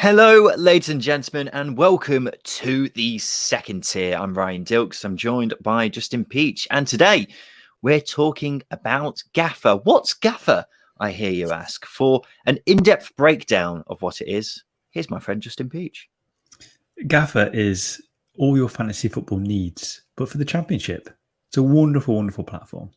Hello, ladies and gentlemen, and welcome to the second tier. I'm Ryan Dilks. I'm joined by Justin Peach, and today we're talking about Gaffr. What's Gaffr, I hear you ask? For an in-depth breakdown of what it is, here's my friend Justin Peach. Gaffr is all your fantasy football needs, but for the championship. It's a wonderful, wonderful platform.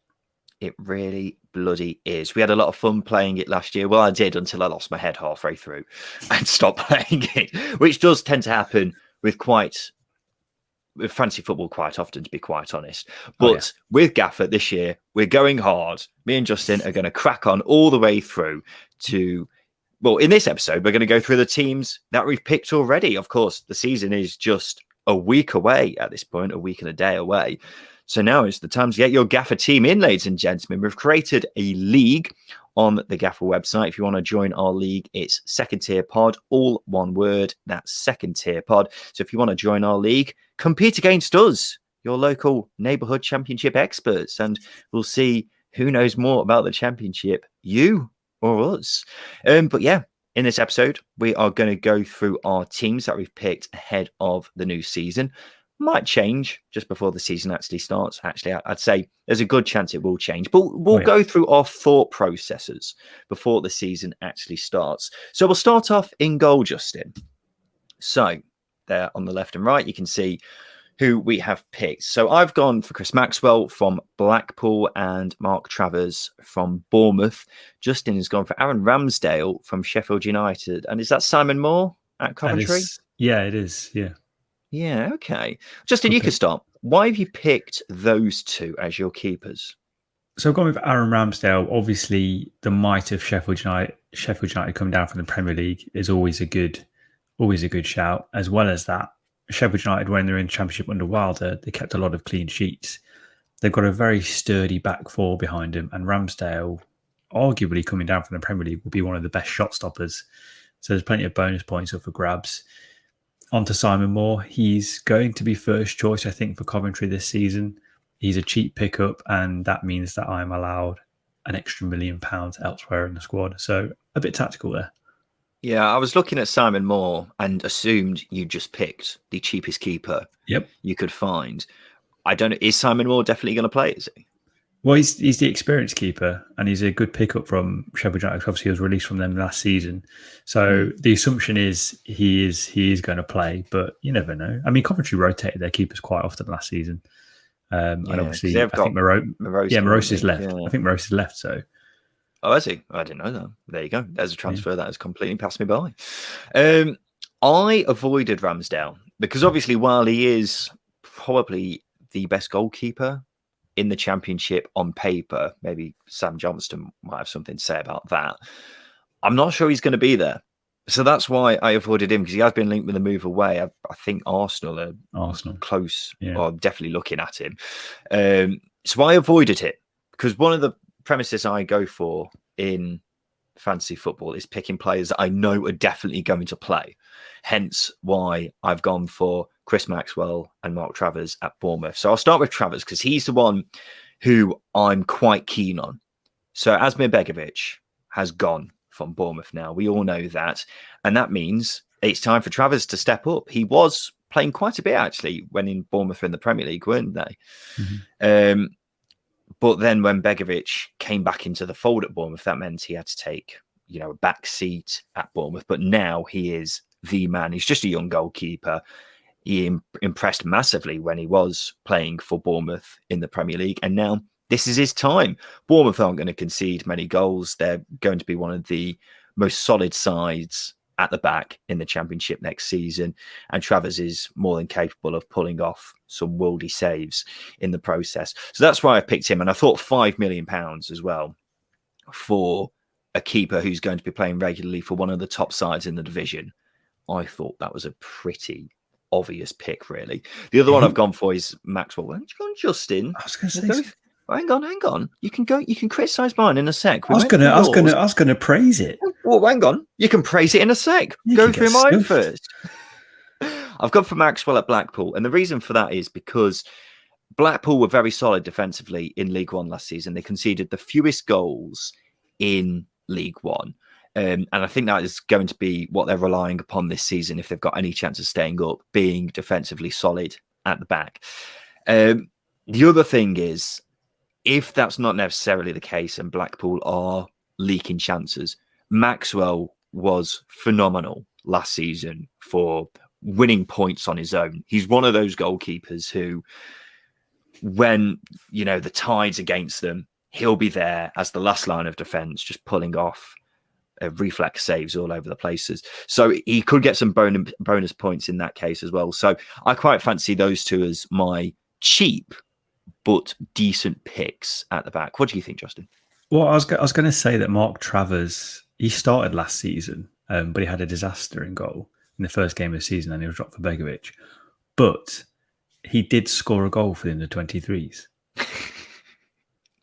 It really bloody is. We had a lot of fun playing it last year. Well, I did until I lost my head halfway through and stopped playing it, which does tend to happen with fantasy football quite often, to be quite honest. But with Gaffr this year, we're going hard. Me and Justin are going to crack on all the way through to, well, in this episode, we're going to go through the teams that we've picked already. Of course, the season is just a week away at this point, a week and a day away. So now is the time to get your Gaffr team in, ladies and gentlemen. We've created a league on the Gaffr website. If you want to join our league, it's Second Tier Pod, all one word. That's Second Tier Pod. So if you want to join our league, compete against us, your local neighborhood championship experts, and we'll see who knows more about the championship, you or us. But yeah, in this episode, we are going to go through our teams that we've picked ahead of the new season. Might change just before the season actually starts. Actually, I'd say there's a good chance it will change, but we'll go through our thought processes before the season actually starts. So we'll start off in goal, Justin. So there on the left and right, you can see who we have picked. So I've gone for Chris Maxwell from Blackpool and Mark Travers from Bournemouth. Justin has gone for Aaron Ramsdale from Sheffield United. And is that Simon Moore at Coventry? Yeah, it is. Yeah. Yeah, okay. Justin, you could start. Why have you picked those two as your keepers? So I've gone with Aaron Ramsdale. Obviously, the might of Sheffield United coming down from the Premier League is always a good shout. As well as that, Sheffield United, when they're in Championship under Wilder, they kept a lot of clean sheets. They've got a very sturdy back four behind him, and Ramsdale, arguably coming down from the Premier League, will be one of the best shot stoppers. So there's plenty of bonus points up for grabs. On to Simon Moore. He's going to be first choice, I think, for Coventry this season. He's a cheap pickup, and that means that I'm allowed an extra £1 million elsewhere in the squad. So a bit tactical there. Yeah, I was looking at Simon Moore and assumed you just picked the cheapest keeper you could find. I don't know. Is Simon Moore definitely going to play, is he? Well, he's the experienced keeper, and he's a good pickup from Sheffield United. Obviously, he was released from them last season, so the assumption is he is going to play. But you never know. I mean, Coventry rotated their keepers quite often last season, and obviously, I think Morose is left. Yeah. I think Morose is left. So, is he? I didn't know that. There you go. There's a transfer that has completely passed me by. I avoided Ramsdale because obviously, while he is probably the best goalkeeper in the championship on paper, maybe Sam Johnston might have something to say about that. I'm not sure he's going to be there. So that's why I avoided him, because he has been linked with a move away. I think Arsenal are close, or definitely looking at him. So I avoided it, because one of the premises I go for in fantasy football is picking players that I know are definitely going to play. Hence why I've gone for Chris Maxwell and Mark Travers at Bournemouth. So I'll start with Travers because he's the one who I'm quite keen on. So Asmir Begovic has gone from Bournemouth now. We all know that. And that means it's time for Travers to step up. He was playing quite a bit, actually, when in Bournemouth in the Premier League, weren't they? Mm-hmm. But then when Begovic came back into the fold at Bournemouth, that meant he had to take, a back seat at Bournemouth. But now he is the man. He's just a young goalkeeper. He impressed massively when he was playing for Bournemouth in the Premier League. And now this is his time. Bournemouth aren't going to concede many goals. They're going to be one of the most solid sides at the back in the Championship next season. And Travers is more than capable of pulling off some worldy saves in the process. So that's why I picked him. And I thought £5 million as well for a keeper who's going to be playing regularly for one of the top sides in the division. I thought that was a pretty obvious pick, really. The other one I've gone for is Maxwell. Why don't you go on, Justin? I was going to say, hang on. You can criticise mine in a sec. I was going to praise it. Well, hang on. You can praise it in a sec. Go through mine first. I've gone for Maxwell at Blackpool, and the reason for that is because Blackpool were very solid defensively in League One last season. They conceded the fewest goals in League One. And I think that is going to be what they're relying upon this season if they've got any chance of staying up, being defensively solid at the back. The other thing is, if that's not necessarily the case and Blackpool are leaking chances, Maxwell was phenomenal last season for winning points on his own. He's one of those goalkeepers who, when, the tide's against them, he'll be there as the last line of defence, just pulling off reflex saves all over the places. So he could get some bonus points in that case as well. So I quite fancy those two as my cheap but decent picks at the back. What do you think, Justin? Well, I was going to say that Mark Travers, he started last season, but he had a disaster in goal in the first game of the season and he was dropped for Begovic. But he did score a goal for the under-23s.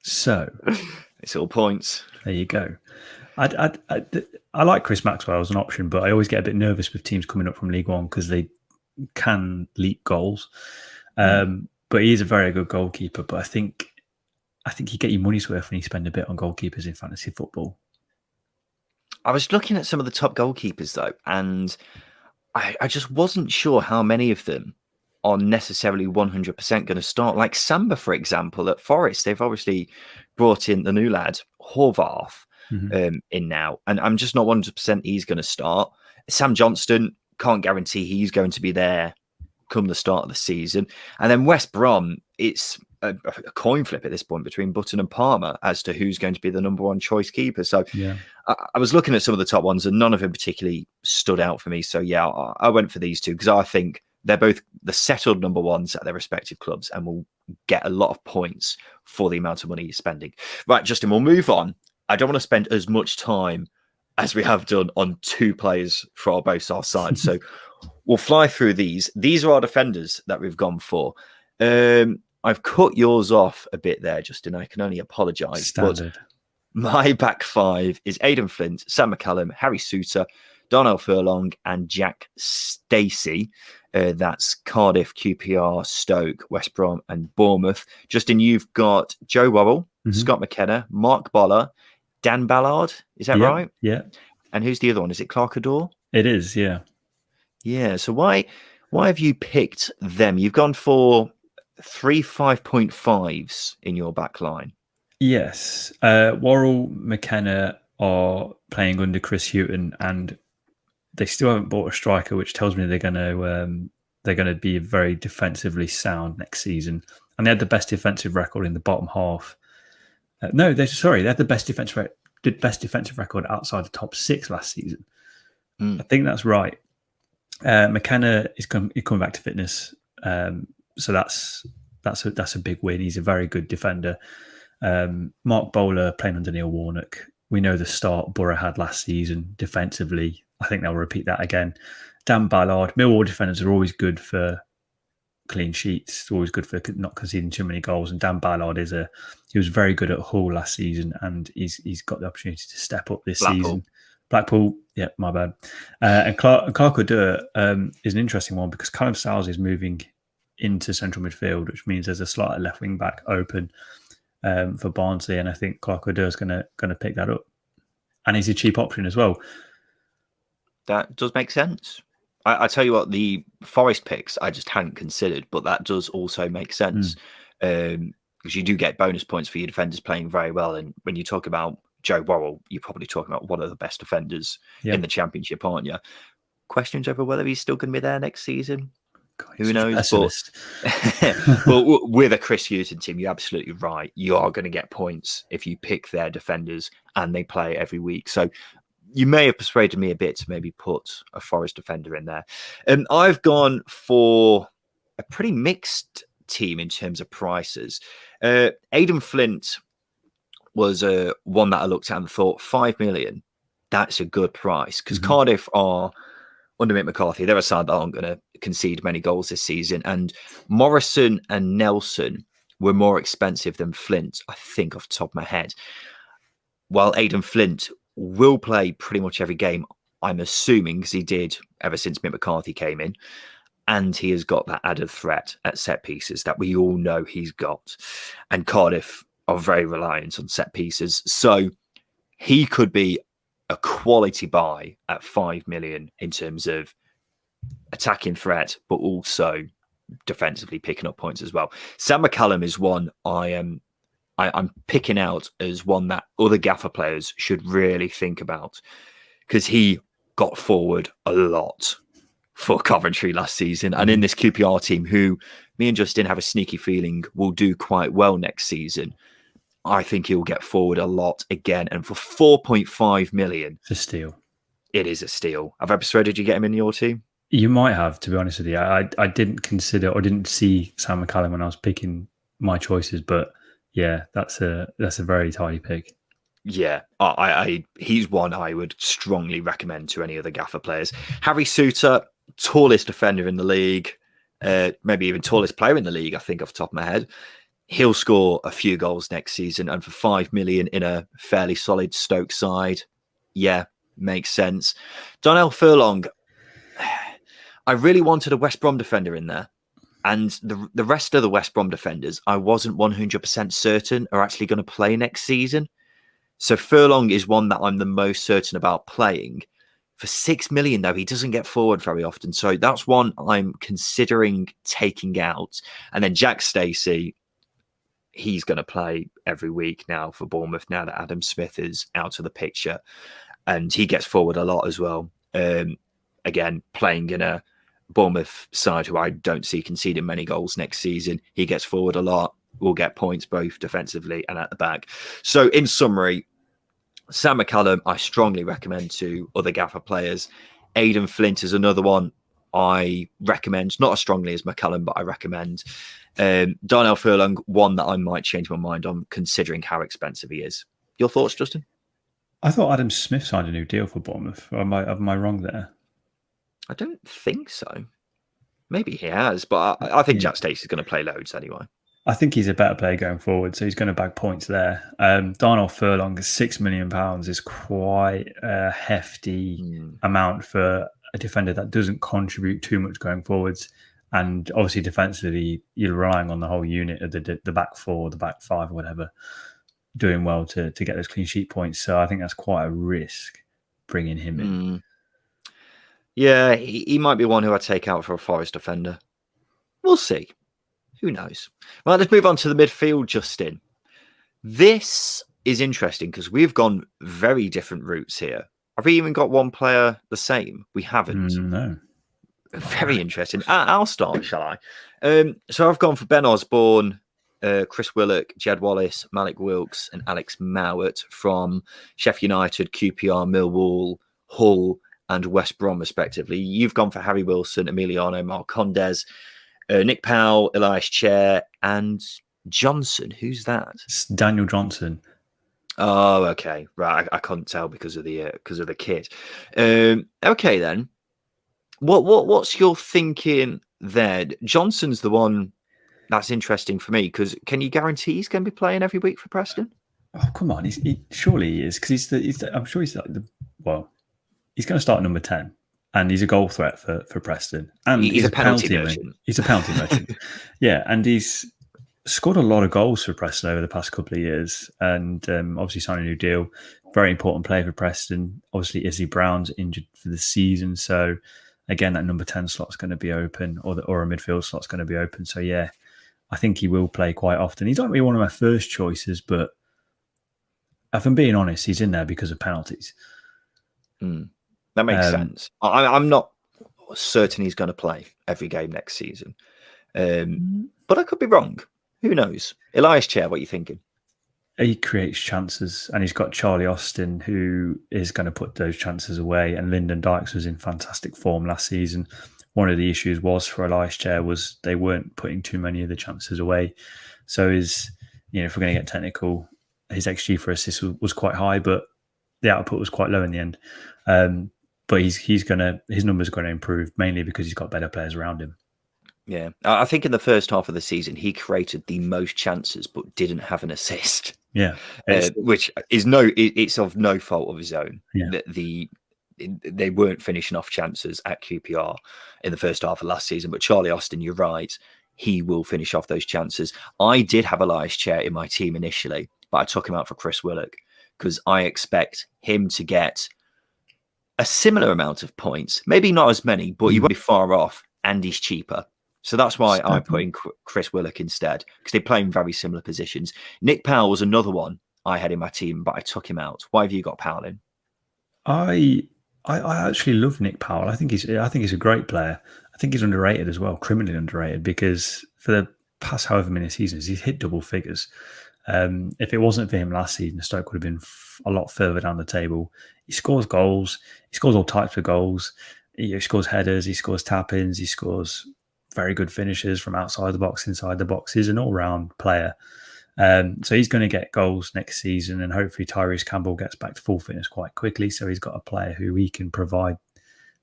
So it's all points. There you go. I like Chris Maxwell as an option, but I always get a bit nervous with teams coming up from League One because they can leak goals. But he is a very good goalkeeper. But I think you get your money's worth when you spend a bit on goalkeepers in fantasy football. I was looking at some of the top goalkeepers though, and I just wasn't sure how many of them are necessarily 100% going to start. Like Samba, for example, at Forest, they've obviously brought in the new lad, Horvath, in now. And I'm just not 100% he's going to start. Sam Johnston, can't guarantee he's going to be there come the start of the season. And then West Brom, it's a coin flip at this point between Button and Palmer as to who's going to be the number one choice keeper. So yeah. I was looking at some of the top ones and none of them particularly stood out for me. So yeah, I went for these two because I think they're both the settled number ones at their respective clubs and will get a lot of points for the amount of money you're spending. Right, Justin, we'll move on. I don't want to spend as much time as we have done on two players for both our sides. So we'll fly through these. These are our defenders that we've gone for. I've cut yours off a bit there, Justin. I can only apologise. Standard. But my back five is Aidan Flint, Sam McCallum, Harry Souttar, Darnell Furlong, and Jack Stacey. That's Cardiff, QPR, Stoke, West Brom, and Bournemouth. Justin, you've got Joe Worrell, Scott McKenna, Mark Boller, Dan Ballard. Is that right? Yeah. And who's the other one? Is it Clark Adore? It is, yeah. Yeah. So why have you picked them? You've gone for 3 5.5s in your back line. Yes. Worrell, McKenna are playing under Chris Hughton, and they still haven't bought a striker, which tells me they're going to be very defensively sound next season. And they had the best defensive record in the bottom half. They had the best defensive record outside the top 6 last season. I think that's right. McKenna is coming back to fitness, so that's a big win. He's a very good defender. Mark Bowler playing under Neil Warnock. We know the start Borough had last season defensively. I think they'll repeat that again. Dan Ballard. Millwall defenders are always good for clean sheets. Always good for not conceding too many goals. And Dan Ballard he was very good at Hull last season, and he's got the opportunity to step up this season. Blackpool, yeah, my bad. And Clark Odeur is an interesting one because Callum Styles is moving into central midfield, which means there's a slot at left wing back open for Barnsley, and I think Clark Odeur is going to pick that up, and he's a cheap option as well. That does make sense. I tell you what, the Forest picks I just hadn't considered, but that does also make sense because you do get bonus points for your defenders playing very well. And when you talk about Joe Worrell, you're probably talking about one of the best defenders in the Championship, aren't you? Questions over whether he's still going to be there next season? God, who knows? But with a Chris Hughton team, you're absolutely right. You are going to get points if you pick their defenders and they play every week. So you may have persuaded me a bit to maybe put a Forest defender in there. I've gone for a pretty mixed team in terms of prices. Aidan Flint was one that I looked at and thought 5 million. That's a good price because Cardiff are under Mick McCarthy. They're a side that aren't going to concede many goals this season. And Morrison and Nelson were more expensive than Flint, I think, off the top of my head. While Aidan Flint will play pretty much every game, I'm assuming, because he did ever since Mick McCarthy came in. And he has got that added threat at set pieces that we all know he's got. And Cardiff are very reliant on set pieces. So he could be a quality buy at 5 million in terms of attacking threat, but also defensively picking up points as well. Sam McCallum is one I'm picking out as one that other Gaffr players should really think about, because he got forward a lot for Coventry last season. And in this QPR team, who me and Justin have a sneaky feeling will do quite well next season, I think he'll get forward a lot again. And for 4.5 million, it's a steal. It is a steal. Have I persuaded you to get him in your team? You might have, to be honest with you. I didn't consider or didn't see Sam McCallum when I was picking my choices, but yeah, that's a very tidy pick. Yeah, he's one I would strongly recommend to any other Gaffr players. Harry Souttar, tallest defender in the league, maybe even tallest player in the league, I think, off the top of my head. He'll score a few goals next season, and for 5 million in a fairly solid Stoke side, yeah, makes sense. Donnell Furlong, I really wanted a West Brom defender in there. And the rest of the West Brom defenders, I wasn't 100% certain are actually going to play next season. So Furlong is one that I'm the most certain about playing. For 6 million, though, he doesn't get forward very often. So that's one I'm considering taking out. And then Jack Stacey, he's going to play every week now for Bournemouth now that Adam Smith is out of the picture. And he gets forward a lot as well. Again, playing in a Bournemouth side who I don't see conceding many goals next season. He gets forward a lot, will get points both defensively and at the back. So in summary, Sam McCallum, I strongly recommend to other Gaffr players. Aidan Flint is another one I recommend, not as strongly as McCallum, but I recommend. Darnell Furlong, one that I might change my mind on considering how expensive he is. Your thoughts, Justin? I thought Adam Smith signed a new deal for Bournemouth. Am I wrong there? I don't think so. Maybe he has, but I think Jack Stacey's going to play loads anyway. I think he's a better player going forward, so he's going to bag points there. Darnell Furlong, £6 million is quite a hefty amount for a defender that doesn't contribute too much going forwards. And obviously defensively, you're relying on the whole unit of the back four, the back five, or whatever, doing well to get those clean sheet points. So I think that's quite a risk bringing him in. Yeah, he might be one who I take out for a Forest defender. We'll see. Who knows? Right, let's move on to the midfield, Justin. This is interesting because we've gone very different routes here. Have we even got one player the same? We haven't. No. Very interesting. I'll start, shall I? So I've gone for Ben Osborne, Chris Willock, Jed Wallace, Malik Wilkes, and Alex Mowat from Sheffield United, QPR, Millwall, Hull, and West Brom, respectively. You've gone for Harry Wilson, Emiliano Marcondes, Nick Powell, Elias Chair, and Johnson. Who's that? It's Daniel Johnson. Oh, okay. Right. I couldn't tell because of the kit. Okay, then. What's your thinking there? Johnson's the one that's interesting for me because can you guarantee he's going to be playing every week for Preston? Oh, come on. Surely he is because I'm sure he's he's going to start at number 10. And he's a goal threat for Preston. And he's a penalty merchant. He's a penalty merchant. Yeah, and he's scored a lot of goals for Preston over the past couple of years. And obviously signed a new deal. Very important player for Preston. Obviously, Izzy Brown's injured for the season. So, again, that number 10 slot's going to be open or a midfield slot's going to be open. So, yeah, I think he will play quite often. He's not really one of my first choices, but if I'm being honest, he's in there because of penalties. That makes sense. I'm not certain he's going to play every game next season. But I could be wrong. Who knows? Elias Chair, what are you thinking? He creates chances, and he's got Charlie Austin, who is going to put those chances away. And Lyndon Dykes was in fantastic form last season. One of the issues was for Elias Chair was they weren't putting too many of the chances away. So if we're going to get technical, his XG for assists was quite high, but the output was quite low in the end. But his numbers are going to improve mainly because he's got better players around him. Yeah, I think in the first half of the season he created the most chances but didn't have an assist. Yeah, which is it's of no fault of his own. Yeah. They weren't finishing off chances at QPR in the first half of last season. But Charlie Austin, you're right, he will finish off those chances. I did have Elias Chair in my team initially, but I took him out for Chris Willock because I expect him to get a similar amount of points, maybe not as many, but you won't be far off, and he's cheaper. So that's why I put in Chris Willock instead, because they play in very similar positions. Nick Powell was another one I had in my team, but I took him out. Why have you got Powell in? I actually love Nick Powell. I think he's a great player. I think he's underrated as well, criminally underrated, because for the past however many seasons, he's hit double figures. If it wasn't for him last season, Stoke would have been a lot further down the table. He scores goals. He scores all types of goals. He scores headers. He scores tap-ins. He scores very good finishes from outside the box, inside the box. He's an all-round player. So he's going to get goals next season, and hopefully Tyrese Campbell gets back to full fitness quite quickly. So he's got a player who he can provide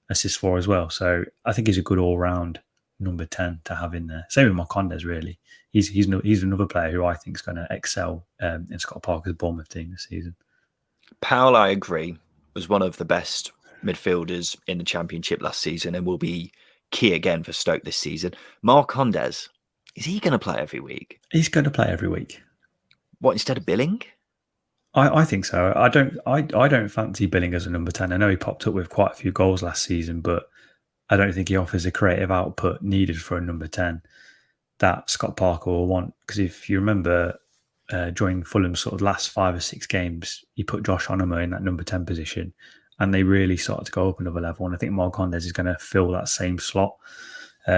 assists for as well. So I think he's a good all-round number 10 to have in there. Same with Marcondes, really. He's another player who I think is going to excel in Scott Parker's Bournemouth team this season. Powell, I agree, was one of the best midfielders in the Championship last season and will be key again for Stoke this season. Marcondes, is he going to play every week? He's going to play every week. What, instead of Billing? I think so. I don't fancy Billing as a number 10. I know he popped up with quite a few goals last season, but I don't think he offers the creative output needed for a number 10 that Scott Parker will want. Because if you remember, during Fulham's sort of last 5 or 6 games, he put Josh Onoma in that number 10 position, and they really started to go up another level. And I think Marcondes is going to fill that same slot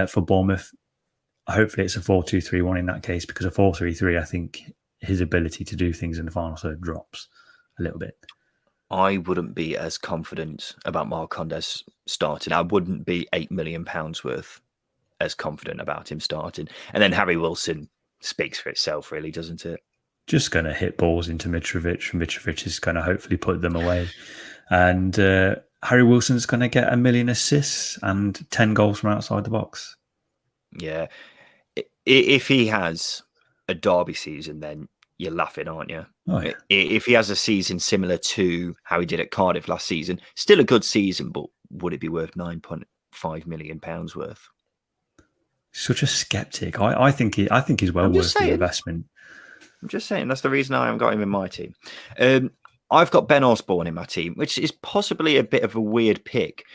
for Bournemouth. Hopefully it's a 4-2-3-1 in that case, because a 4-3-3, I think his ability to do things in the final third drops a little bit. I wouldn't be as confident about Marcondes starting. I wouldn't be £8 million worth as confident about him starting. And then Harry Wilson speaks for itself, really, doesn't it? Just going to hit balls into Mitrovic, and Mitrovic is going to hopefully put them away. And Harry Wilson's going to get 1 million assists and 10 goals from outside the box. Yeah. If he has a derby season, then you're laughing, aren't you? Oh, yeah. If he has a season similar to how he did at Cardiff last season, still a good season, but would it be worth £9.5 million worth? Such a skeptic. I think he's well worth the investment. I'm just saying, that's the reason I haven't got him in my team. I've got Ben Osborne in my team, which is possibly a bit of a weird pick.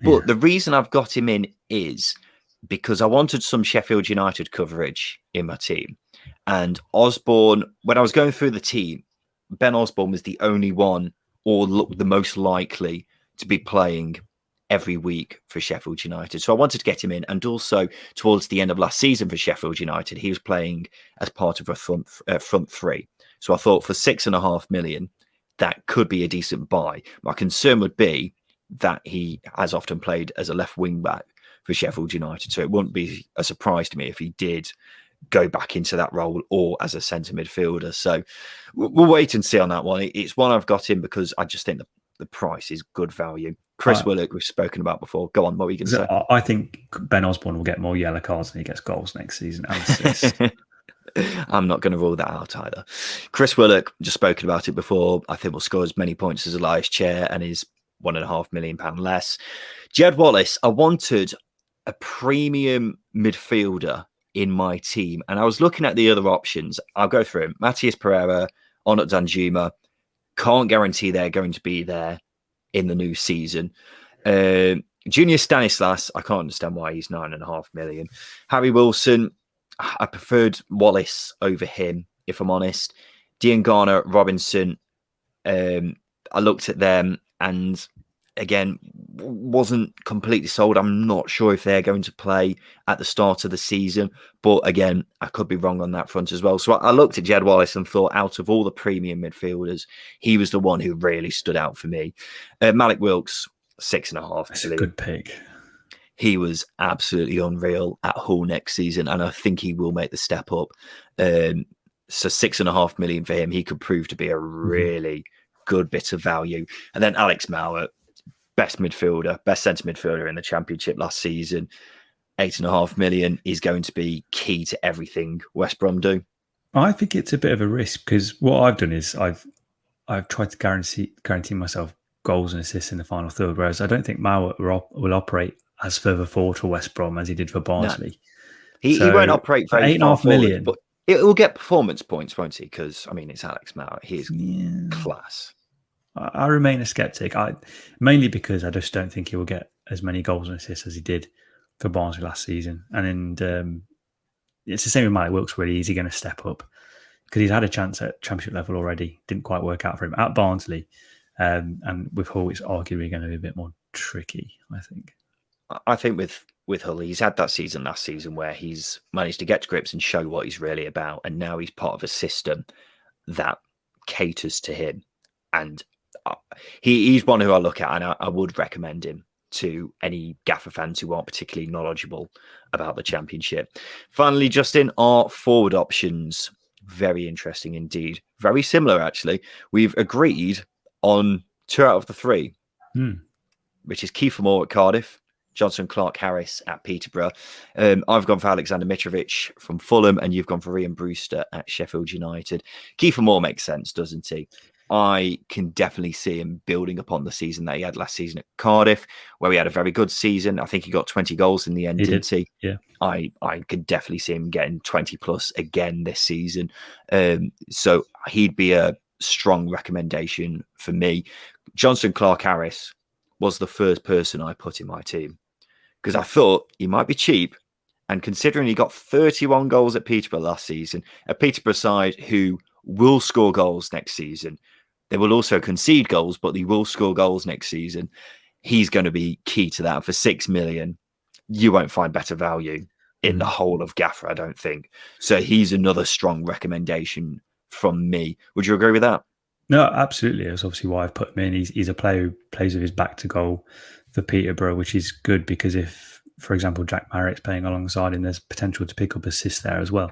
But the reason I've got him in is because I wanted some Sheffield United coverage in my team. And Osborne, when I was going through the team, Ben Osborne was the only one, or the most likely, to be playing every week for Sheffield United. So I wanted to get him in. And also, towards the end of last season for Sheffield United, he was playing as part of a front three. So I thought for £6.5 million, that could be a decent buy. My concern would be that he has often played as a left wing back for Sheffield United. So it wouldn't be a surprise to me if he did go back into that role or as a centre midfielder. So we'll wait and see on that one. It's one I've got in because I just think the price is good value. Chris Willock, we've spoken about before. Go on, what were you going to say? I think Ben Osborne will get more yellow cards than he gets goals next season. And I'm not going to rule that out either. Chris Willock, just spoken about it before. I think will score as many points as Elias Chair and is £1.5 million less. Jed Wallace, I wanted a premium midfielder in my team, and I was looking at the other options. I'll go through them. Matthias Pereira, Onat Danjuma. Can't guarantee they're going to be there in the new season. Junior Stanislas, I can't understand why he's £9.5 million. Harry Wilson, I preferred Wallace over him, if I'm honest. Diangana, Robinson, I looked at them and again, wasn't completely sold. I'm not sure if they're going to play at the start of the season, but again, I could be wrong on that front as well. So I looked at Jed Wallace and thought out of all the premium midfielders, he was the one who really stood out for me. Malik Wilks, 6.5. That's a good pick. He was absolutely unreal at Hull next season, and I think he will make the step up. So £6.5 million for him. He could prove to be a really good bit of value. And then Alex Mowat, best centre midfielder in the Championship last season. £8.5 million is going to be key to everything West Brom do. I think it's a bit of a risk because what I've done is I've tried to guarantee myself goals and assists in the final third, whereas I don't think Mowat will operate as further forward for West Brom as he did for Barnsley. No. He won't operate very far forward, million, but it will get performance points, won't he? Because, I mean, it's Alex Mowat. He is class. I remain a skeptic. Mainly because I just don't think he will get as many goals and assists as he did for Barnsley last season. And it's the same with Mike Wilkes, really. Is he going to step up? Because he's had a chance at championship level already. Didn't quite work out for him at Barnsley. And with Hull, it's arguably going to be a bit more tricky, I think. I think with Hull, he's had that season last season where he's managed to get to grips and show what he's really about. And now he's part of a system that caters to him. And he's one who I look at, and I would recommend him to any Gaffr fans who aren't particularly knowledgeable about the Championship. Finally, Justin, our forward options. Very interesting indeed. Very similar, actually. We've agreed on 2 out of the 3, which is Kiefer Moore at Cardiff, Johnson Clark-Harris at Peterborough. I've gone for Alexander Mitrovic from Fulham, and you've gone for Ian Brewster at Sheffield United. Kiefer Moore makes sense, doesn't he? I can definitely see him building upon the season that he had last season at Cardiff, where he had a very good season. I think he got 20 goals in the end, didn't he? Yeah. I could definitely see him getting 20 plus again this season. So he'd be a strong recommendation for me. Johnson Clark-Harris was the first person I put in my team because I thought he might be cheap. And considering he got 31 goals at Peterborough last season, a Peterborough side who will score goals next season, they will also concede goals, but they will score goals next season. He's going to be key to that. For 6 million, you won't find better value in the whole of Gaffr, I don't think. So he's another strong recommendation from me. Would you agree with that? No, absolutely. That's obviously why I've put him in. He's a player who plays with his back to goal for Peterborough, which is good because if, for example, Jack Marriott playing alongside him, there's potential to pick up assists there as well.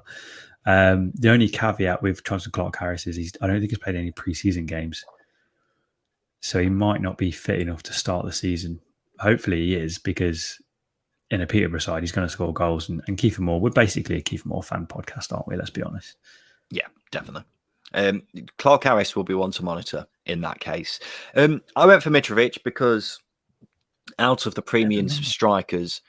The only caveat with Johnson Clark-Harris is I don't think he's played any preseason games. So he might not be fit enough to start the season. Hopefully he is, because in a Peterborough side, he's going to score goals. And Kiefer Moore, we're basically a Kiefer Moore fan podcast, aren't we? Let's be honest. Yeah, definitely. Clark-Harris will be one to monitor in that case. I went for Mitrovic because out of the premium strikers,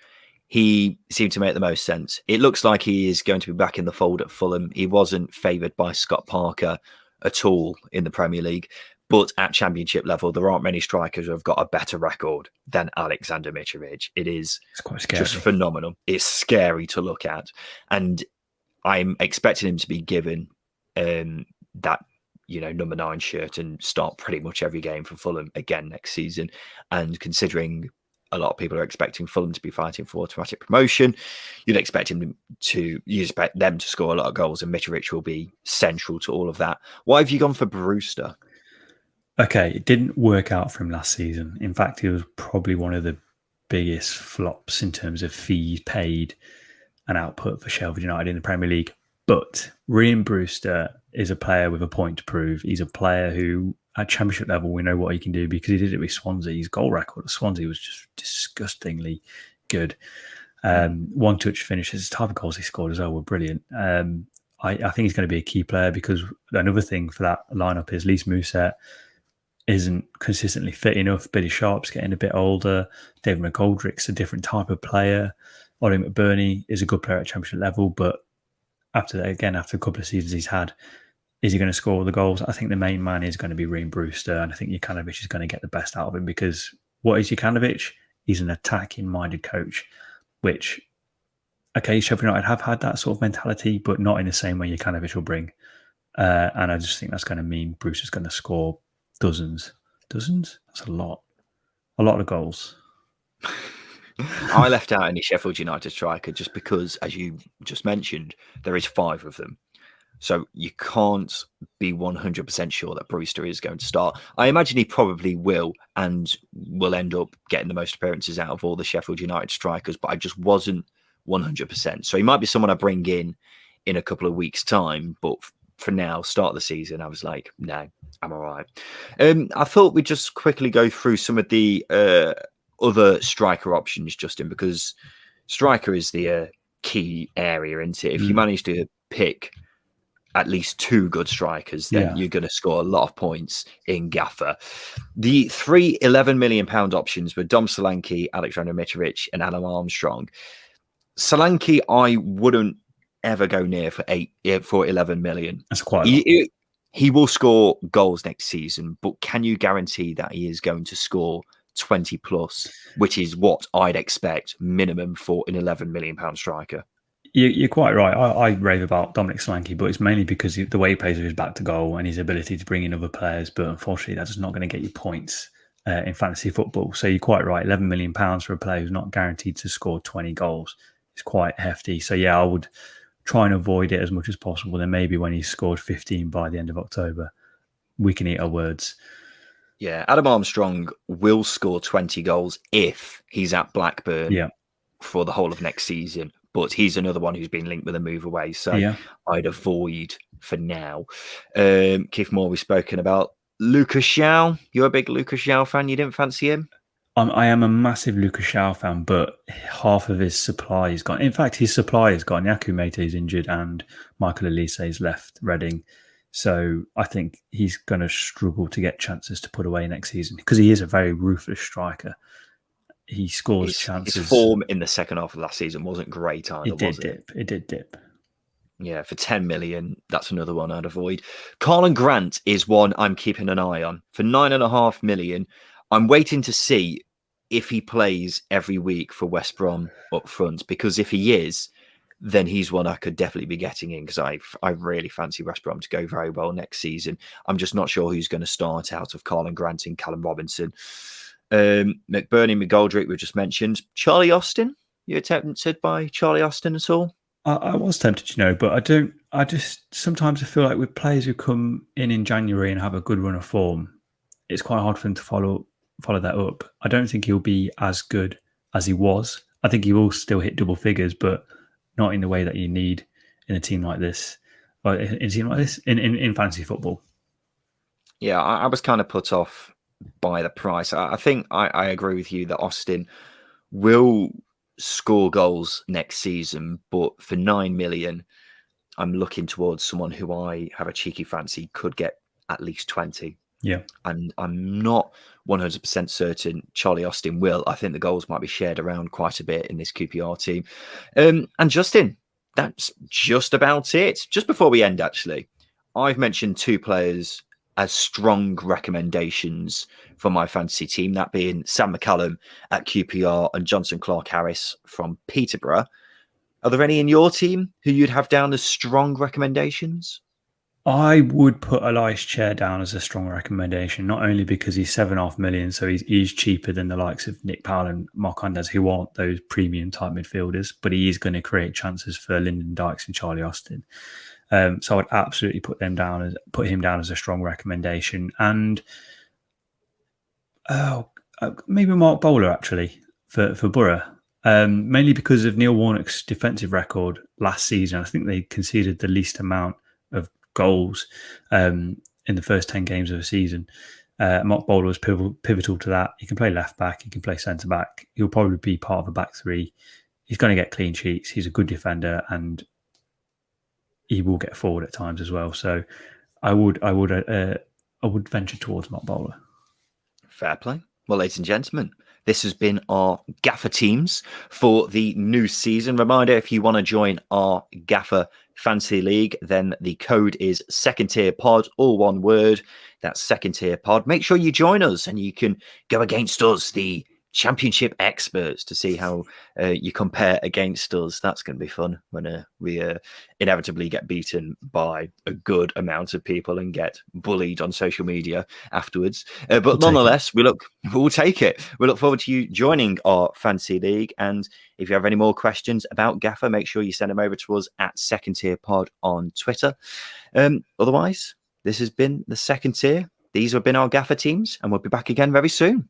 he seemed to make the most sense. It looks like he is going to be back in the fold at Fulham. He wasn't favoured by Scott Parker at all in the Premier League. But at Championship level, there aren't many strikers who have got a better record than Alexander Mitrovic. It's quite scary. Just phenomenal. It's scary to look at. And I'm expecting him to be given that number 9 shirt and start pretty much every game for Fulham again next season. And considering a lot of people are expecting Fulham to be fighting for automatic promotion, you'd expect them to score a lot of goals, and Mitrovic will be central to all of that. Why have you gone for Brewster? Okay, it didn't work out for him last season. In fact, he was probably one of the biggest flops in terms of fees paid and output for Sheffield United in the Premier League. But Ian Brewster is a player with a point to prove. He's a player who, at Championship level, we know what he can do because he did it with Swansea. His goal record at Swansea was just disgustingly good. One-touch finishes, the type of goals he scored as well were brilliant. I think he's going to be a key player because another thing for that lineup is Lys Mousset isn't consistently fit enough. Billy Sharp's getting a bit older. David McGoldrick's a different type of player. Ollie McBurney is a good player at Championship level, but after a couple of seasons he's had, is he going to score all the goals? I think the main man is going to be Ian Brewster, and I think Jokanovic is going to get the best out of him because what is Jokanovic? He's an attacking-minded coach, which, okay, Sheffield United have had that sort of mentality, but not in the same way Jokanovic will bring. And I just think that's going to mean Brewster's going to score dozens? That's a lot of goals. I left out any Sheffield United striker just because, as you just mentioned, there is 5 of them. So you can't be 100% sure that Brewster is going to start. I imagine he probably will and will end up getting the most appearances out of all the Sheffield United strikers, but I just wasn't 100%. So he might be someone I bring in a couple of weeks' time, but for now, start of the season, I was like, no, I'm all right. I thought we'd just quickly go through some of the other striker options, Justin, because striker is the key area, isn't it? If you manage to pick at least 2 good strikers, then you're going to score a lot of points in Gaffr. The 3 £11 million options were Dom Solanke, Alexander Mitrovic, and Adam Armstrong. Solanke, I wouldn't ever go near for 11 million. That's quite. He he will score goals next season, but can you guarantee that he is going to score 20 plus, which is what I'd expect minimum for an £11 million striker? You're quite right. I rave about Dominic Solanke, but it's mainly because the way he plays with his back to goal and his ability to bring in other players. But unfortunately, that's not going to get you points in fantasy football. So you're quite right. £11 million for a player who's not guaranteed to score 20 goals is quite hefty. So yeah, I would try and avoid it as much as possible. Then maybe when he's scored 15 by the end of October, we can eat our words. Yeah, Adam Armstrong will score 20 goals if he's at Blackburn for the whole of next season. But he's another one who's been linked with a move away. So I'd avoid for now. Keith Moore, we've spoken about. Lucas Shaw. You're a big Lucas Shaw fan. You didn't fancy him? I am a massive Lucas Shaw fan, but half of his supply is gone. In fact, his supply is gone. Yaku Mete is injured and Michael Elise has left Reading. So I think he's going to struggle to get chances to put away next season because he is a very ruthless striker. He scores chances. His form in the second half of last season wasn't great either, It did dip. Yeah, for 10 million, that's another one I'd avoid. Carlin Grant is one I'm keeping an eye on. For 9.5 million, I'm waiting to see if he plays every week for West Brom up front, because if he is, then he's one I could definitely be getting in because I really fancy West Brom to go very well next season. I'm just not sure who's going to start out of Carlin Grant and Callum Robinson. McBurney, McGoldrick, we just mentioned. Charlie Austin, you tempted by Charlie Austin at all? I was tempted, but I just sometimes I feel like with players who come in January and have a good run of form, it's quite hard for them to follow that up. I don't think he'll be as good as he was. I think he will still hit double figures, but not in the way that you need in a team like this, or in a team like this in fantasy football. Yeah, I was kind of put off by the price. I think I agree with you that Austin will score goals next season, but for 9 million, I'm looking towards someone who I have a cheeky fancy could get at least 20. Yeah. And I'm not 100% certain Charlie Austin will. I think the goals might be shared around quite a bit in this QPR team. And Justin, that's just about it. Just before we end, actually, I've mentioned two players as strong recommendations for my fantasy team, that being Sam McCallum at QPR and Johnson Clark-Harris from Peterborough. Are there any in your team who you'd have down as strong recommendations? I would put Elias Chair down as a strong recommendation, not only because he's 7.5 million, so he's cheaper than the likes of Nick Powell and Mark Andes, who aren't those premium type midfielders, but he is going to create chances for Lyndon Dykes and Charlie Austin. So I'd absolutely put him down as a strong recommendation. And maybe Mark Bowler, actually, for Borough. Mainly because of Neil Warnock's defensive record last season. I think they conceded the least amount of goals in the first 10 games of the season. Mark Bowler was pivotal to that. He can play left back. He can play centre back. He'll probably be part of a back three. He's going to get clean sheets. He's a good defender and he will get forward at times as well. So I would venture towards Mark Bowler. Fair play. Well, ladies and gentlemen, this has been our Gaffr teams for the new season. Reminder, if you want to join our Gaffr Fantasy League, then the code is secondtierpod, all one word. That's secondtierpod. Make sure you join us and you can go against us, the Championship experts, to see how you compare against us. That's going to be fun when we inevitably get beaten by a good amount of people and get bullied on social media afterwards. But nonetheless, we'll take it. We look forward to you joining our fantasy league. And if you have any more questions about Gaffr, make sure you send them over to us at Second Tier Pod on Twitter. Otherwise, this has been the Second Tier. These have been our Gaffr teams, and we'll be back again very soon.